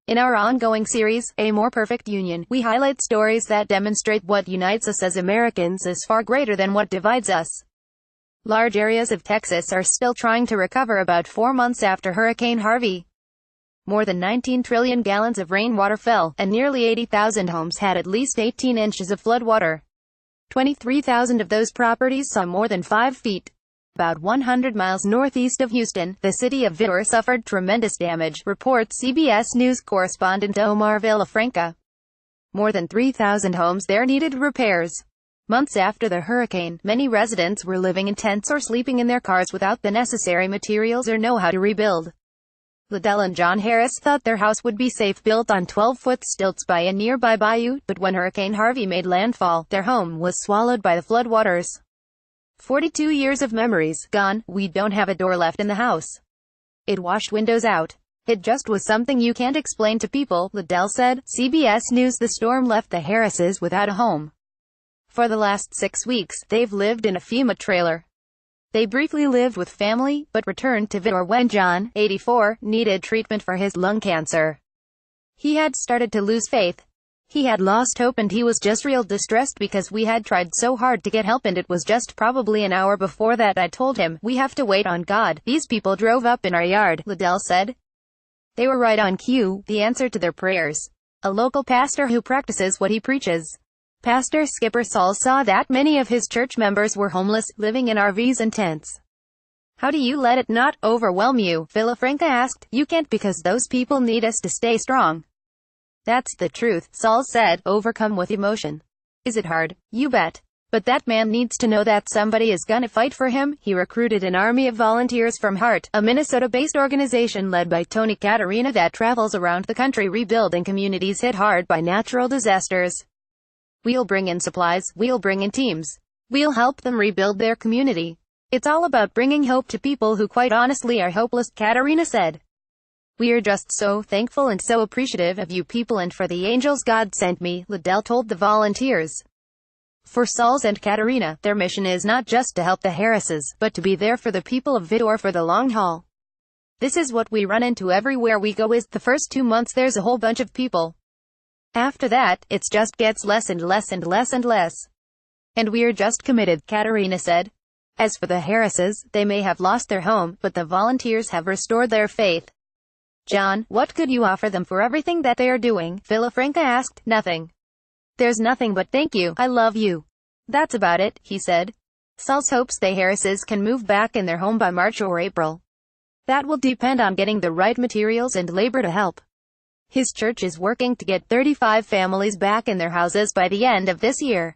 In our ongoing series, A More Perfect Union, we highlight stories that demonstrate what unites us as Americans is far greater than what divides us. Large areas of Texas are still trying to recover about 4 months after Hurricane Harvey. More than 19 trillion gallons of rainwater fell, and nearly 80,000 homes had at least 18 inches of floodwater. 23,000 of those properties saw more than 5 feet. About 100 miles northeast of Houston, the city of Vidor suffered tremendous damage, reports CBS News correspondent Omar Villafranca. More than 3,000 homes there needed repairs. Months after the hurricane, many residents were living in tents or sleeping in their cars without the necessary materials or know how to rebuild. Liddell and John Harris thought their house would be safe, built on 12-foot stilts by a nearby bayou, but when Hurricane Harvey made landfall, their home was swallowed by the floodwaters. 42 years of memories gone. We don't have a door left in the house. It washed windows out. It just was something you can't explain to people, Liddell said. CBS News. The storm left the Harrises without a home. For the last 6 weeks, they've lived in a FEMA trailer. They briefly lived with family, but returned to Vidor when John, 84, needed treatment for his lung cancer. He had started to lose faith. He had lost hope, and he was just real distressed because we had tried so hard to get help, and it was just probably an hour before that I told him, we have to wait on God. These people drove up in our yard, Liddell said. They were right on cue, the answer to their prayers. A local pastor who practices what he preaches. Pastor Skipper Saul saw that many of his church members were homeless, living in RVs and tents. How do you let it not overwhelm you? Villafranca asked. You can't, because those people need us to stay strong. That's the truth, Saul said, overcome with emotion. Is it hard? You bet. But that man needs to know that somebody is gonna fight for him. He recruited an army of volunteers from Heart, a Minnesota-based organization led by Tony Caterina that travels around the country rebuilding communities hit hard by natural disasters. We'll bring in supplies, we'll bring in teams. We'll help them rebuild their community. It's all about bringing hope to people who quite honestly are hopeless, Caterina said. We're just so thankful and so appreciative of you people and for the angels God sent me, Liddell told the volunteers. For Sauls and Caterina, their mission is not just to help the Harrises, but to be there for the people of Vidor for the long haul. This is what we run into everywhere we go. Is the first 2 months there's a whole bunch of people. After that, it just gets less and less and less and less. And we're just committed, Caterina said. As for the Harrises, they may have lost their home, but the volunteers have restored their faith. John, what could you offer them for everything that they are doing? Villafranca asked. Nothing. There's nothing but thank you, I love you. That's about it, he said. Sauls hopes the Harrises can move back in their home by March or April. That will depend on getting the right materials and labor to help. His church is working to get 35 families back in their houses by the end of this year.